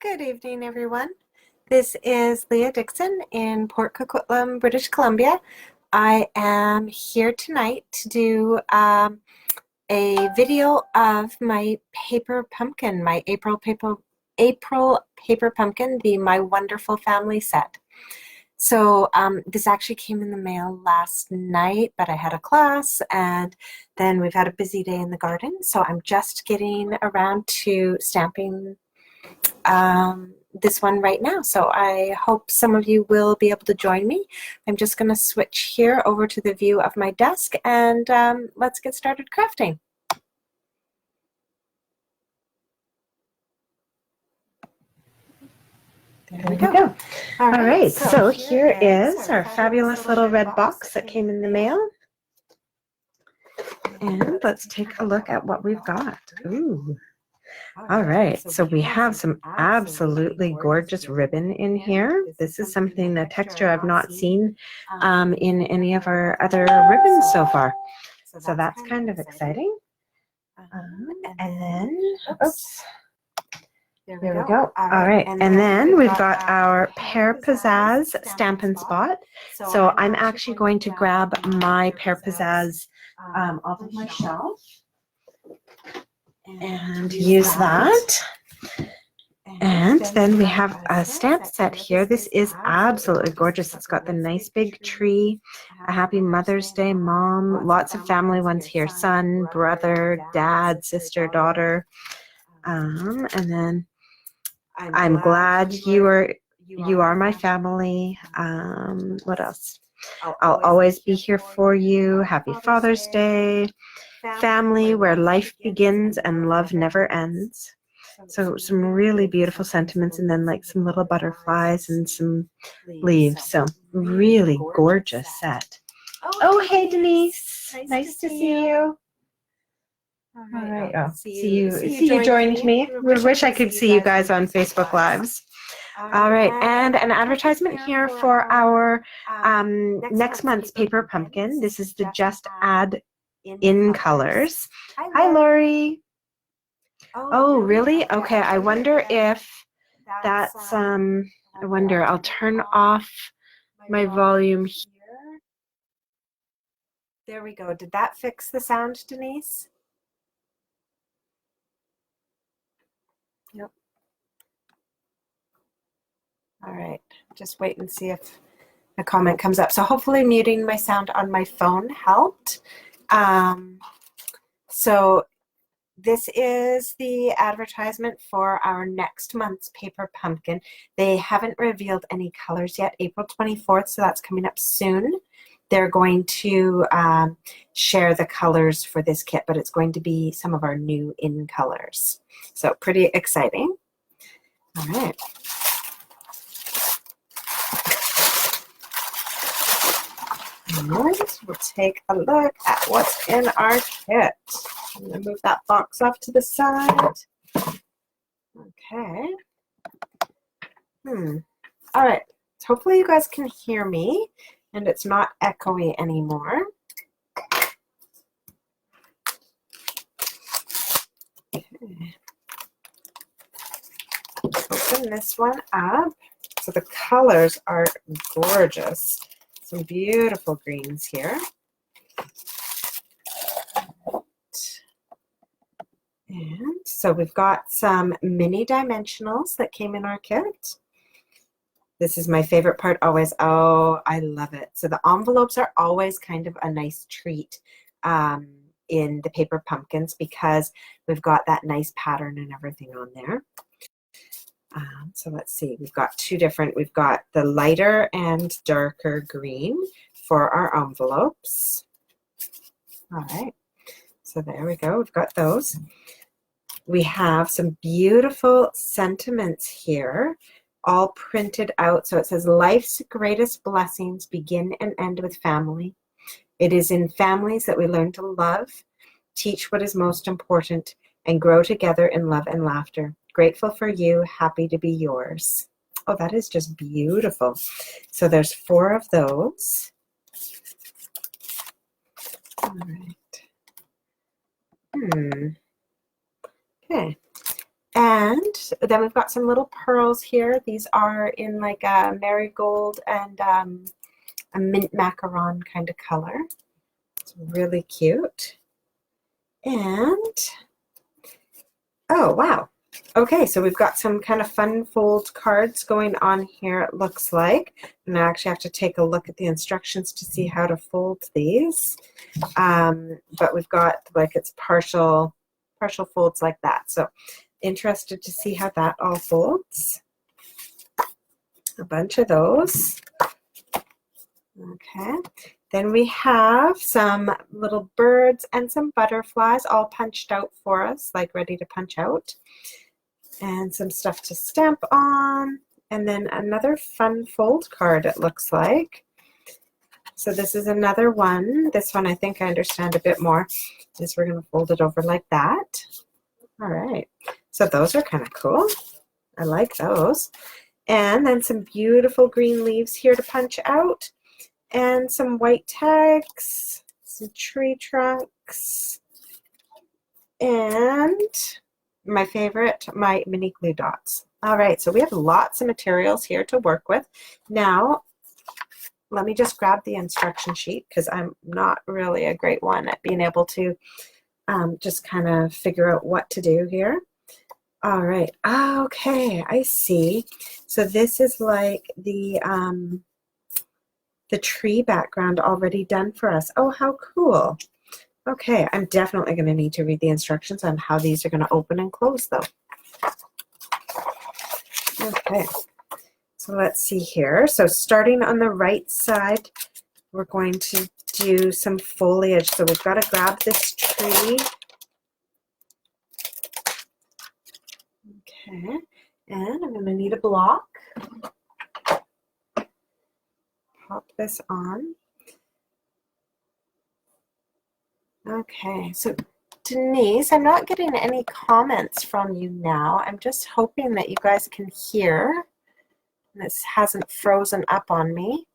Good evening, everyone. This is Leah Dixon in Port Coquitlam, British Columbia. I am here tonight to do a video of my paper pumpkin, my April paper pumpkin, the My Wonderful Family set. So this actually came in the mail last night, but I had a class and then we've had a busy day in the garden. So I'm just getting around to stamping this one right now. So I hope some of you will be able to join me. I'm just going to switch here over to the view of my desk and let's get started crafting. There we go. All right, so here is our fabulous little red box that came in the mail. And let's take a look at what we've got. Ooh. All right, so we have some absolutely gorgeous ribbon in here. This is something, a texture I've not seen in any of our other ribbons so far. So that's kind of exciting. And then, oops, there we go. All right, and then we've got our Pear Pizzazz Stampin' Spot. So I'm actually going to grab my Pear Pizzazz off of my shelf and use that. And then we have a stamp set here. This is absolutely gorgeous. It's got the nice big tree, a happy Mother's Day, mom, lots of family ones here, son, brother, dad, sister, daughter. And then I'm glad you are my family. What else? I'll always be here for you. Happy Father's Day. Family where life begins and love never ends. So some really beautiful sentiments, and then like some little butterflies and some leaves. So really gorgeous set. Oh, hey Denise, nice to see you. All right. Oh, see you joined me. We wish I could see you guys on Facebook Lives. All right, and an advertisement here for our next month's paper pumpkin. This is the Just Add in colors. Hi, Lori. Oh, really? Okay, I wonder if that's, I wonder, I'll turn off my volume here. There we go. Did that fix the sound, Denise? Yep. All right, just wait and see if a comment comes up. So hopefully muting my sound on my phone helped. So this is the advertisement for our next month's paper pumpkin. They haven't revealed any colors yet, April 24th, so that's coming up soon. They're going to share the colors for this kit, but it's going to be some of our new in colors. So pretty exciting. All right. And we'll take a look at what's in our kit. I'm going to move that box off to the side. Okay. All right. So hopefully you guys can hear me and it's not echoey anymore. Okay. Open this one up. So the colors are gorgeous. Some beautiful greens here. And so we've got some mini dimensionals that came in our kit. This is my favorite part always. Oh, I love it. So the envelopes are always kind of a nice treat in the paper pumpkins because we've got that nice pattern and everything on there. So let's see, we've got two different, we've got the lighter and darker green for our envelopes. All right, so there we go, we've got those. We have some beautiful sentiments here, all printed out. So it says, life's greatest blessings begin and end with family. It is in families that we learn to love, teach what is most important, and grow together in love and laughter. Grateful for you, happy to be yours. Oh, that is just beautiful. So there's 4 of those. All right. Okay. And then we've got some little pearls here. These are in like a marigold and a mint macaron kind of color. It's really cute. And, oh, wow. Okay, so we've got some kind of fun fold cards going on here, it looks like. And I actually have to take a look at the instructions to see how to fold these. But we've got like it's partial folds like that. So interested to see how that all folds. A bunch of those. Okay. Then we have some little birds and some butterflies all punched out for us, like ready to punch out. And some stuff to stamp on. And then another fun fold card, it looks like. So this is another one. This one I think I understand a bit more. Is we're going to fold it over like that. All right. So those are kind of cool. I like those. And then some beautiful green leaves here to punch out. And some white tags, some tree trunks, and my favorite, my mini glue dots. All right, so we have lots of materials here to work with. Now, let me just grab the instruction sheet because I'm not really a great one at being able to just kind of figure out what to do here. All right, okay, I see. So this is like the tree background already done for us. Oh, how cool. Okay, I'm definitely going to need to read the instructions on how these are going to open and close though. Okay, so let's see here. So starting on the right side, we're going to do some foliage. So we've got to grab this tree. Okay, and I'm going to need a block. Pop this on. Okay, so Denise, I'm not getting any comments from you now. I'm just hoping that you guys can hear. This hasn't frozen up on me.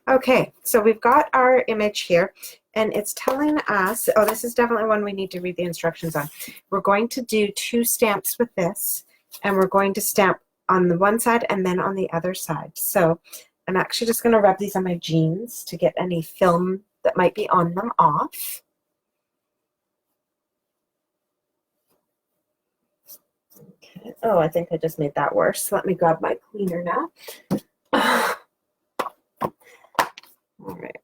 Okay, so we've got our image here, and it's telling us, oh, this is definitely one we need to read the instructions on. We're going to do 2 stamps with this, and we're going to stamp on the one side and then on the other side. So I'm actually just going to rub these on my jeans to get any film that might be on them off. Okay. Oh, I think I just made that worse. Let me grab my cleaner now. All right.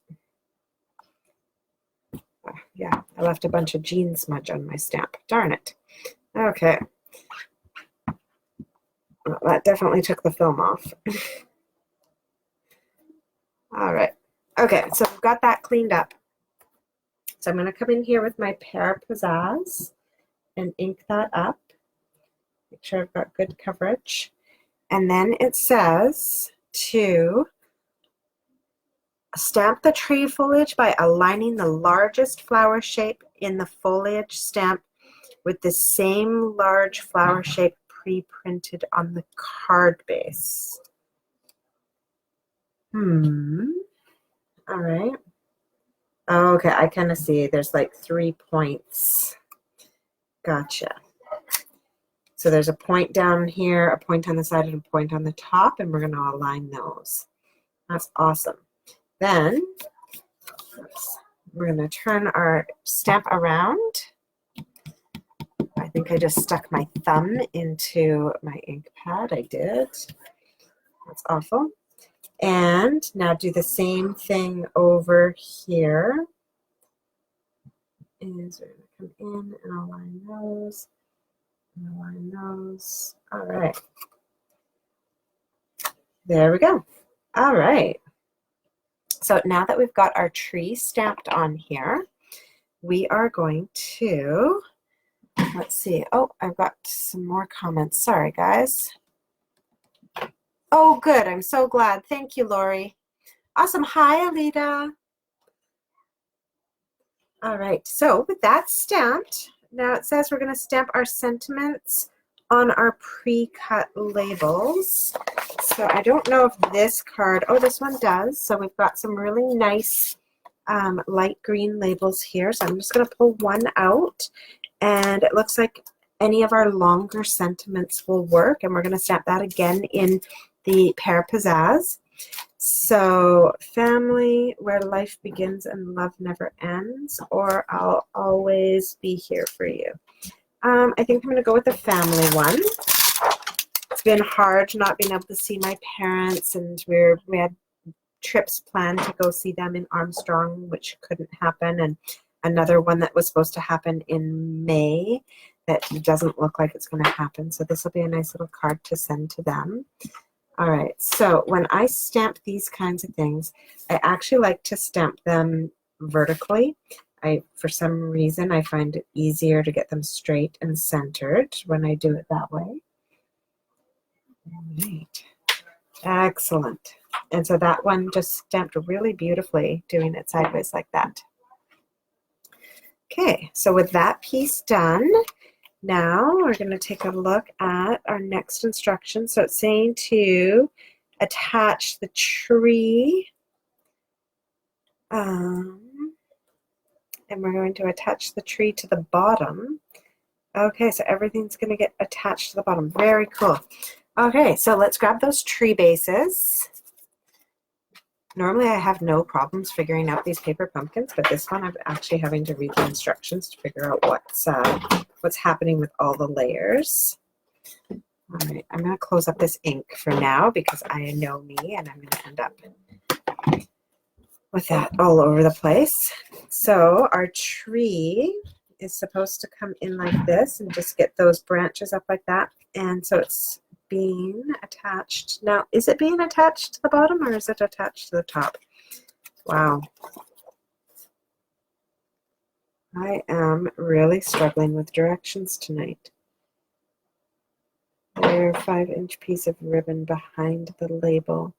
Oh, yeah, I left a bunch of jean smudge on my stamp. Darn it. Okay. Well, that definitely took the film off. All right. Okay, so we've got that cleaned up. So I'm going to come in here with my Pear Pizzazz and ink that up. Make sure I've got good coverage. And then it says to stamp the tree foliage by aligning the largest flower shape in the foliage stamp with the same large flower shape pre-printed on the card base. All right. Oh, okay, I kind of see there's like 3 points. Gotcha. So there's a point down here, a point on the side, and a point on the top, and we're going to align those. That's awesome. Then we're going to turn our stamp around. I think I just stuck my thumb into my ink pad. I did. That's awful. And now do the same thing over here. Is we're going to come in and align those. And align those. All right. There we go. All right. So now that we've got our tree stamped on here, we are going to, let's see. Oh, I've got some more comments. Sorry, guys. Oh, good. I'm so glad. Thank you, Lori. Awesome. Hi, Alita. All right. So with that stamped, now it says we're going to stamp our sentiments on our pre-cut labels. So I don't know if this card, oh, this one does. So we've got some really nice light green labels here. So I'm just going to pull one out, And it looks like any of our longer sentiments will work. And we're going to stamp that again in the Pear Pizzazz. So, family, where life begins and love never ends, or I'll always be here for you. I think I'm going to go with the family one. It's been hard not being able to see my parents, and we had trips planned to go see them in Armstrong, which couldn't happen, and another one that was supposed to happen in May that doesn't look like it's going to happen. So this will be a nice little card to send to them. All right, so when I stamp these kinds of things, I actually like to stamp them vertically. For some reason, I find it easier to get them straight and centered when I do it that way. All right, excellent. And so that one just stamped really beautifully, doing it sideways like that. Okay, so with that piece done, now we're going to take a look at our next instruction. So it's saying to attach the tree, and we're going to attach the tree to the bottom. Okay, so everything's going to get attached to the bottom. Very cool. Okay, so let's grab those tree bases. Normally I have no problems figuring out these paper pumpkins, but this one I'm actually having to read the instructions to figure out what's happening with all the layers. All right, I'm going to close up this ink for now because I know me and I'm going to end up with that all over the place. So our tree is supposed to come in like this and just get those branches up like that. And so it's being attached. Now, is it being attached to the bottom or is it attached to the top? Wow. I am really struggling with directions tonight. There, 5-inch piece of ribbon behind the label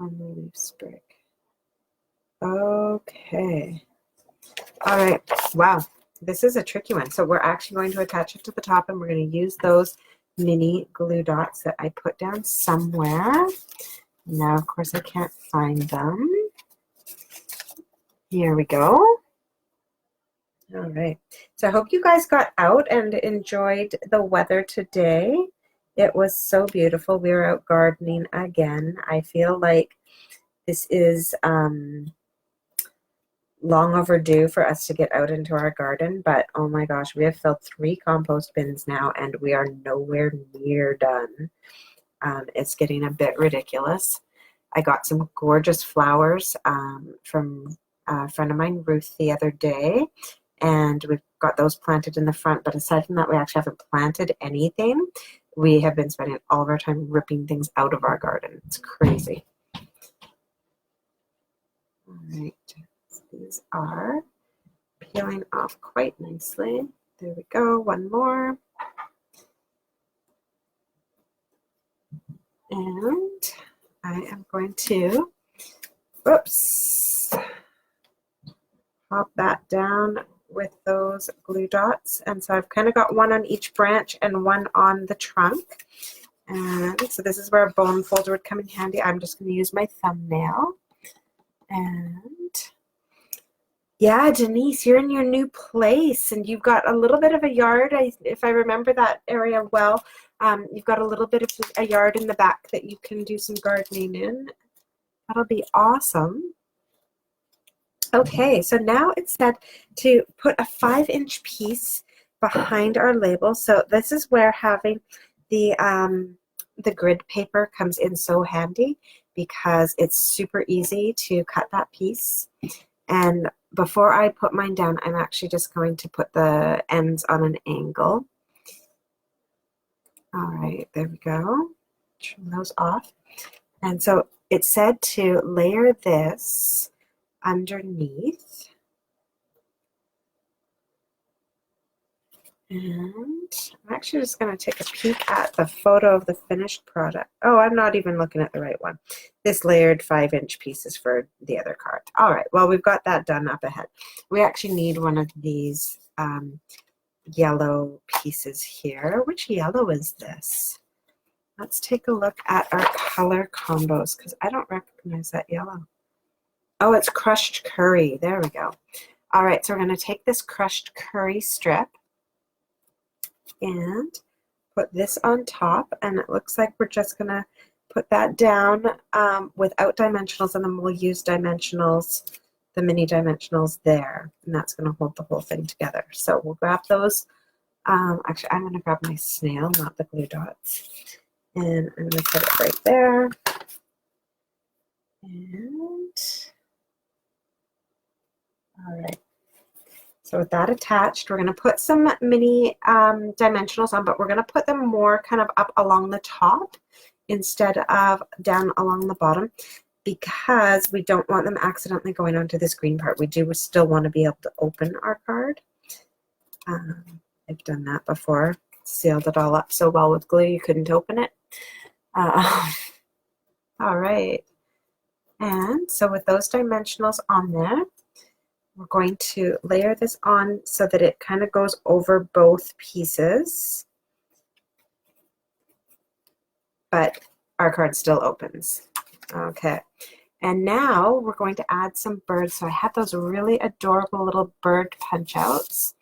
on the leaf sprig. Okay. All right. Wow. This is a tricky one. So we're actually going to attach it to the top, and we're going to use those mini glue dots that I put down somewhere. Now, of course, I can't find them. Here we go. All right. So I hope you guys got out and enjoyed the weather today. It was so beautiful. We were out gardening again. I feel like this is long overdue for us to get out into our garden, but oh my gosh, we have filled 3 compost bins now and we are nowhere near done. It's getting a bit ridiculous. I got some gorgeous flowers from a friend of mine, Ruth, the other day, and we've got those planted in the front, but aside from that, we actually haven't planted anything. We have been spending all of our time ripping things out of our garden. It's crazy. All right. These are peeling off quite nicely. There we go, one more. And I am going to, pop that down with those glue dots. And so I've kind of got one on each branch and one on the trunk. And so this is where a bone folder would come in handy. I'm just going to use my thumbnail. And yeah, Denise, you're in your new place and you've got a little bit of a yard. If I remember that area well, you've got a little bit of a yard in the back that you can do some gardening in. That'll be awesome. Okay, so now it said to put a 5-inch piece behind our label. So this is where having the grid paper comes in so handy because it's super easy to cut that piece. And before I put mine down, I'm actually just going to put the ends on an angle. All right, there we go. Trim those off. And so it said to layer this underneath. And I'm actually just going to take a peek at the photo of the finished product. Oh, I'm not even looking at the right one. This layered 5-inch piece is for the other card. All right, well, we've got that done up ahead. We actually need one of these yellow pieces here. Which yellow is this? Let's take a look at our color combos because I don't recognize that yellow. Oh, it's crushed curry. There we go. All right, so we're going to take this crushed curry strip and put this on top, and it looks like we're just gonna put that down without dimensionals, and then we'll use dimensionals, the mini dimensionals there, and that's gonna hold the whole thing together. So we'll grab those. Actually, I'm gonna grab my snail, not the glue dots, and I'm gonna put it right there. And all right. So with that attached, we're going to put some mini dimensionals on, but we're going to put them more kind of up along the top instead of down along the bottom, because we don't want them accidentally going onto this green part. We do still want to be able to open our card. I've done that before, sealed it all up so well with glue you couldn't open it. All right. And so with those dimensionals on there, we're going to layer this on so that it kind of goes over both pieces, but our card still opens. Okay, and now we're going to add some birds. So I have those really adorable little bird punch outs.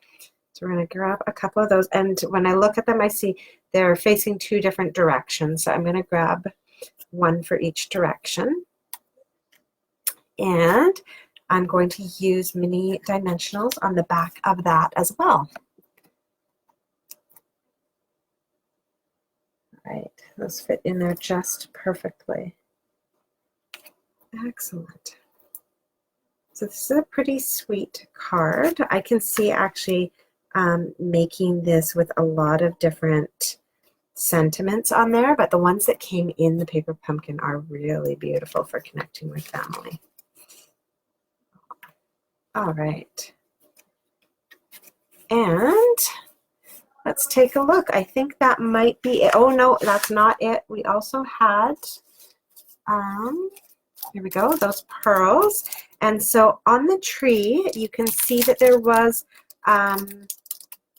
So we're going to grab a couple of those, and when I look at them, I see they're facing two different directions. So I'm going to grab one for each direction, and I'm going to use mini dimensionals on the back of that as well. All right, those fit in there just perfectly. Excellent. So this is a pretty sweet card. I can see actually making this with a lot of different sentiments on there, but the ones that came in the paper pumpkin are really beautiful for connecting with family. All right, and let's take a look. I think that might be it. Oh no, that's not it. We also had, here we go, those pearls. And so on the tree, you can see that there was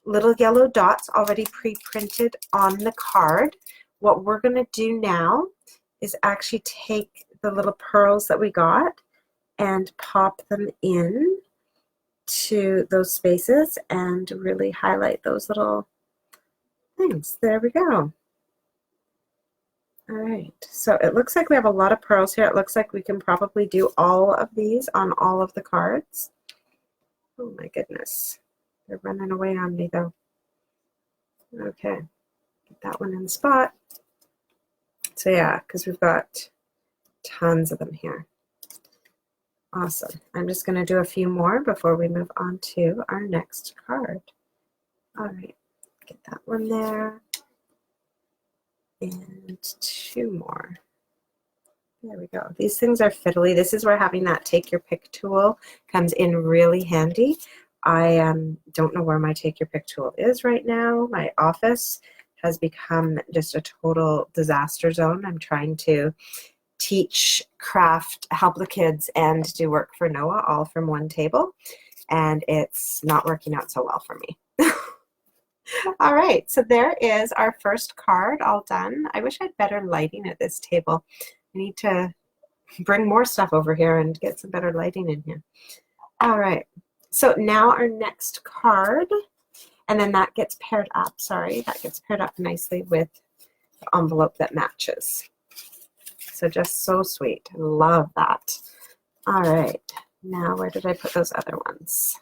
little yellow dots already pre-printed on the card. What we're gonna do now is actually take the little pearls that we got and pop them in to those spaces and really highlight those little things. There we go. All right, so it looks like we have a lot of pearls here. It looks like we can probably do all of these on all of the cards. Oh my goodness, they're running away on me though. Okay, get that one in the spot. So yeah, because we've got tons of them here. Awesome. I'm just going to do a few more before we move on to our next card. All right, get that one there. And two more. There we go. These things are fiddly. This is where having that take your pick tool comes in really handy. I don't know where my take your pick tool is right now. My office has become just a total disaster zone. I'm trying to teach, craft, help the kids, and do work for Noah all from one table, and it's not working out so well for me. All right, so there is our first card all done. I wish I had better lighting at this table. I need to bring more stuff over here and get some better lighting in here. All right, so now our next card, and then that gets paired up, that gets paired up nicely with the envelope that matches. So just so sweet. Love that. All right, now where did I put those other ones?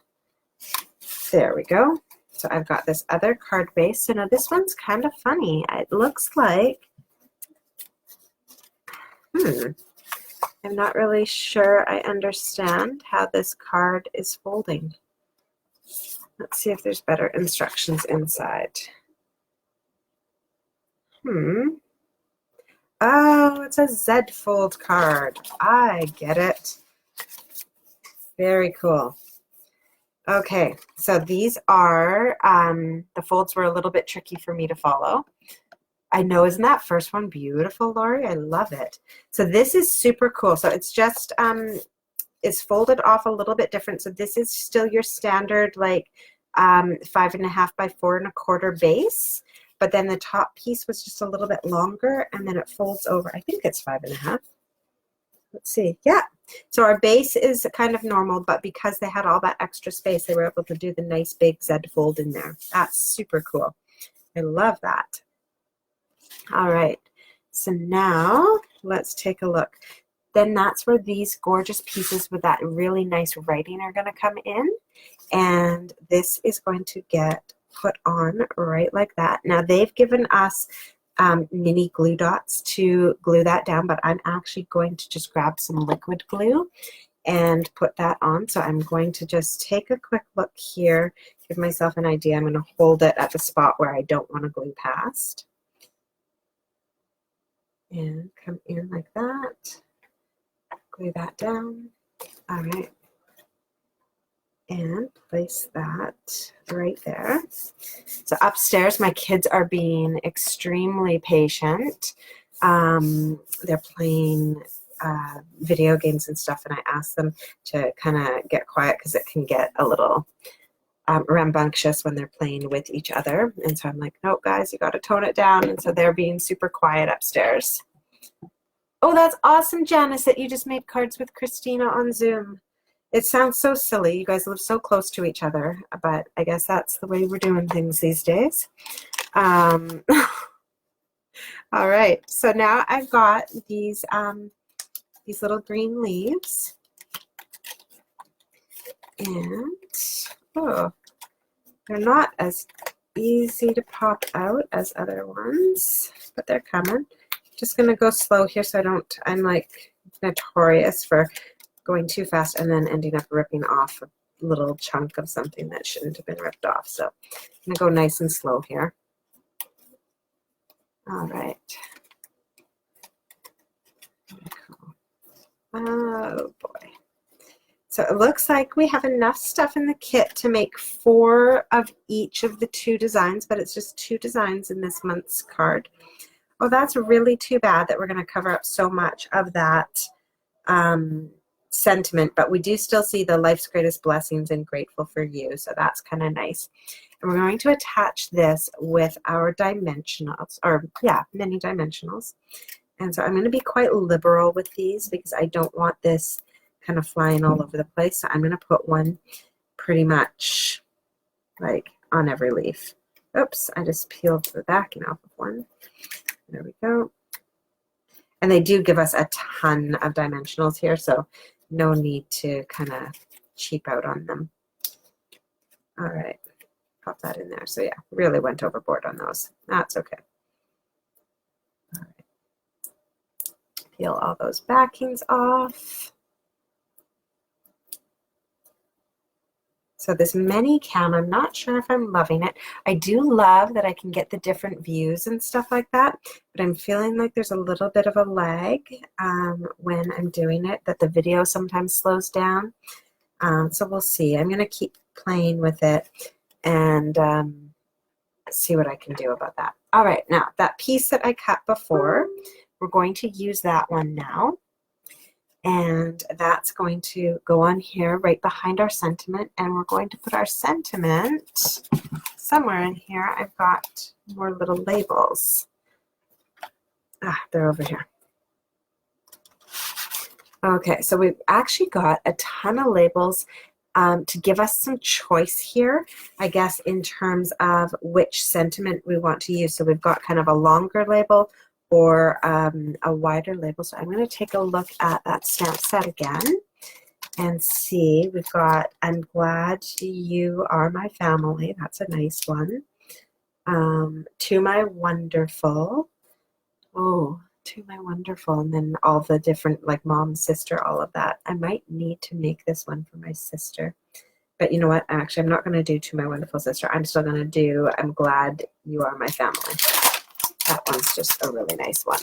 There we go. So I've got this other card base. So now this one's kind of funny. It looks like, I'm not really sure I understand how this card is folding. Let's see if there's better instructions inside. Oh, it's a Z fold card. I get it. Very cool. Okay, so these are, the folds were a little bit tricky for me to follow. I know, isn't that first one beautiful, Lori? I love it. So this is super cool. So it's just, it's folded off a little bit different. So this is still your standard, like 5.5 by 4 1/4 base. But then the top piece was just a little bit longer, and then it folds over. I think it's 5.5. Let's see. Yeah. So our base is kind of normal, but because they had all that extra space, they were able to do the nice big Z fold in there. That's super cool. I love that. All right, so now let's take a look. Then that's where these gorgeous pieces with that really nice writing are going to come in. And this is going to get put on right like that. Now they've given us mini glue dots to glue that down, but I'm actually going to just grab some liquid glue and put that on. So I'm going to just take a quick look here, give myself an idea. I'm going to hold it at the spot where I don't want to glue past. And come in like that. Glue that down. All right. And place that right there. So upstairs, my kids are being extremely patient. They're playing video games and stuff, and I asked them to kind of get quiet because it can get a little rambunctious when they're playing with each other. And so I'm like, no, guys, you got to tone it down. And so they're being super quiet upstairs. Oh, that's awesome, Janice, that you just made cards with Christina on Zoom. It sounds so silly. You guys live so close to each other, but I guess that's the way we're doing things these days. All right, so now I've got these little green leaves, and oh, they're not as easy to pop out as other ones, but they're coming. Just gonna go slow here so I'm like notorious for going too fast and then ending up ripping off a little chunk of something that shouldn't have been ripped off. So I'm gonna go nice and slow here. All right. Oh boy. So it looks like we have enough stuff in the kit to make 4 of each of the 2 designs, but it's just 2 designs in this month's card. Oh, that's really too bad that we're going to cover up so much of that sentiment, but we do still see the life's greatest blessings and grateful for you, so that's kind of nice. And we're going to attach this with our dimensionals, or yeah, mini dimensionals. And so I'm going to be quite liberal with these because I don't want this kind of flying all over the place. So I'm going to put one pretty much like on every leaf. Oops, I just peeled the backing off of one. There we go. And they do give us a ton of dimensionals here, so no need to kind of cheap out on them. All right, pop that in there. So yeah, really went overboard on those. That's okay. All right. Peel all those backings off. So this mini cam, I'm not sure if I'm loving it. I do love that I can get the different views and stuff like that, but I'm feeling like there's a little bit of a lag when I'm doing it, that the video sometimes slows down. So we'll see. I'm going to keep playing with it and see what I can do about that. All right, now that piece that I cut before, we're going to use that one now. And that's going to go on here right behind our sentiment, and we're going to put our sentiment somewhere in here. I've got more little labels. They're over here. Okay, so we've actually got a ton of labels to give us some choice here, I guess, in terms of which sentiment we want to use. So we've got kind of a longer label or a wider label. So I'm going to take a look at that stamp set again and see. We've got I'm glad you are my family. That's a nice one. To my wonderful. Oh, to my wonderful. And then all the different, like mom, sister, all of that. I might need to make this one for my sister. But you know what? Actually, I'm not going to do to my wonderful sister. I'm still going to do I'm glad you are my family. That one's just a really nice one.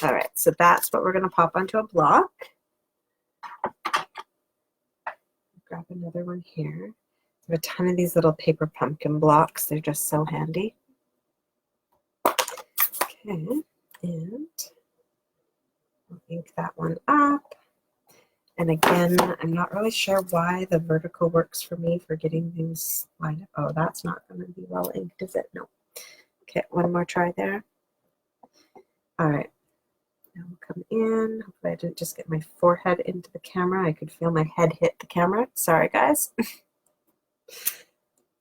All right, so that's what we're going to pop onto a block. Grab another one here. I have a ton of these little paper pumpkin blocks. They're just so handy. Okay, and I'll ink that one up. And again, I'm not really sure why the vertical works for me for getting things lined up. Oh, that's not going to be well inked, is it? No. Okay, one more try there. All right, now we'll come in. Hopefully I didn't just get my forehead into the camera. I could feel my head hit the camera. Sorry, guys.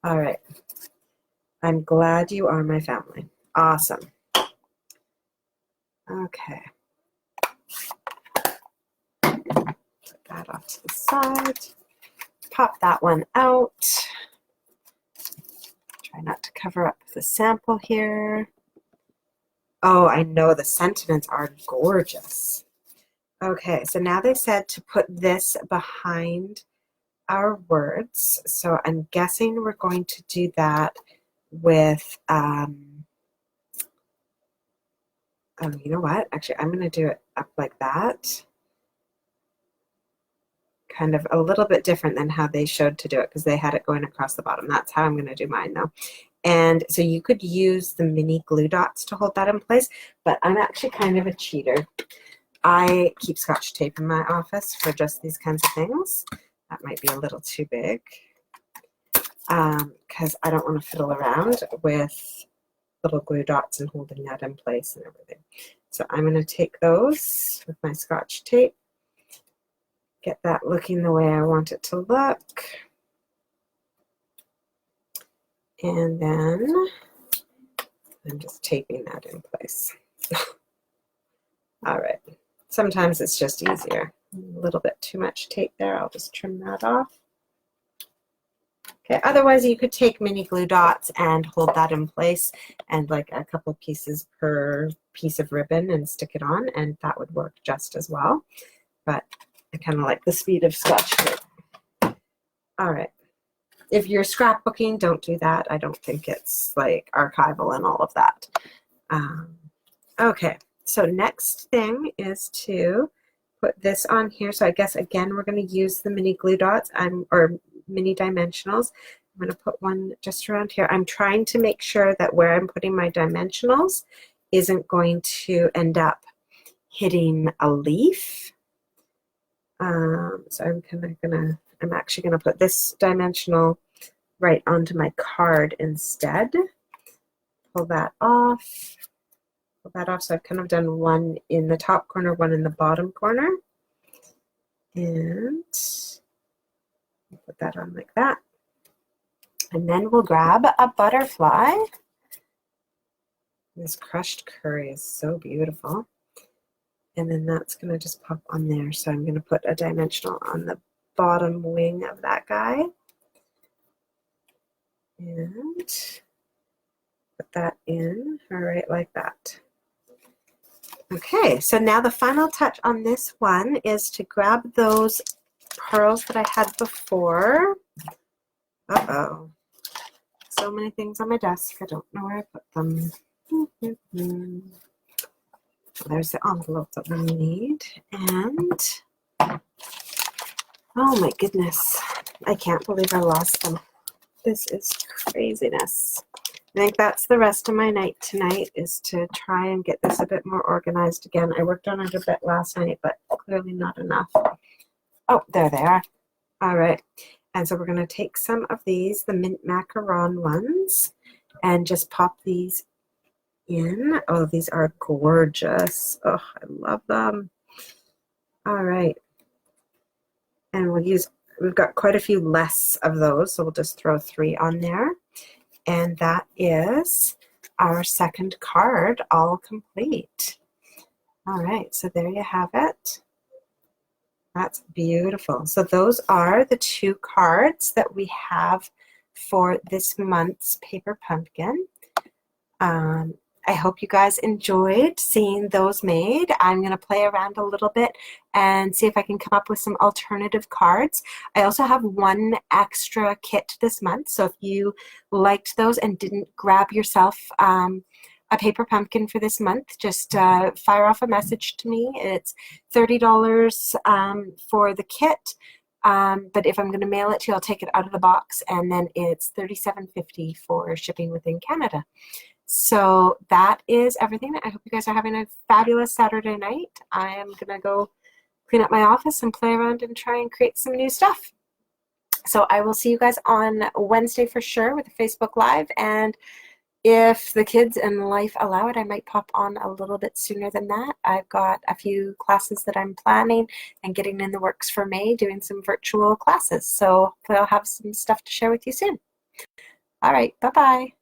All right, I'm glad you are my family. Awesome. Okay. Put that off to the side. Pop that one out. Try not to cover up the sample here. Oh, I know the sentiments are gorgeous. Okay, so now they said to put this behind our words. So I'm guessing we're going to do that with, oh, you know what? Actually, I'm going to do it up like that. Kind of a little bit different than how they showed to do it because they had it going across the bottom. That's how I'm going to do mine though. And so you could use the mini glue dots to hold that in place, but I'm actually kind of a cheater. I keep Scotch tape in my office for just these kinds of things. That might be a little too big because I don't want to fiddle around with little glue dots and holding that in place and everything. So I'm going to take those with my Scotch tape, get that looking the way I want it to look. And then I'm just taping that in place. All right. Sometimes it's just easier. A little bit too much tape there. I'll just trim that off. Okay, otherwise you could take mini glue dots and hold that in place and like a couple pieces per piece of ribbon and stick it on, and that would work just as well. But I kind of like the speed of Scotch tape. All right. If you're scrapbooking, don't do that. I don't think it's like archival and all of that. Okay, so next thing is to put this on here. So I guess again we're going to use the mini glue dots or mini dimensionals. I'm going to put one just around here. I'm trying to make sure that where I'm putting my dimensionals isn't going to end up hitting a leaf. So I'm actually gonna put this dimensional right onto my card instead. Pull that off. Pull that off. So I've kind of done one in the top corner, one in the bottom corner. And put that on like that. And then we'll grab a butterfly. This crushed curry is so beautiful. And then that's going to just pop on there. So I'm going to put a dimensional on the bottom wing of that guy. And put that in, all right, like that. Okay, so now the final touch on this one is to grab those pearls that I had before. Uh-oh. So many things on my desk. I don't know where I put them. There's the envelope that we need. And, oh my goodness, I can't believe I lost them. This is craziness. I think that's the rest of my night tonight, is to try and get this a bit more organized again. I worked on it a bit last night, but clearly not enough. Oh, there they are. All right. And so we're going to take some of these, the mint macaron ones, and just pop these in. Oh, these are gorgeous. Oh, I love them. All right. And we've got quite a few less of those, so we'll just throw 3 on there. And that is our second card, all complete. All right, so there you have it. That's beautiful. So those are the 2 cards that we have for this month's Paper Pumpkin. I hope you guys enjoyed seeing those made. I'm going to play around a little bit and see if I can come up with some alternative cards. I also have one extra kit this month, so if you liked those and didn't grab yourself a paper pumpkin for this month, just fire off a message to me. It's $30 for the kit, but if I'm going to mail it to you, I'll take it out of the box, and then it's $37.50 for shipping within Canada. So that is everything. I hope you guys are having a fabulous Saturday night. I am going to go clean up my office and play around and try and create some new stuff. So I will see you guys on Wednesday for sure with a Facebook Live. And if the kids and life allow it, I might pop on a little bit sooner than that. I've got a few classes that I'm planning and getting in the works for May, doing some virtual classes. So I'll have some stuff to share with you soon. All right, bye-bye.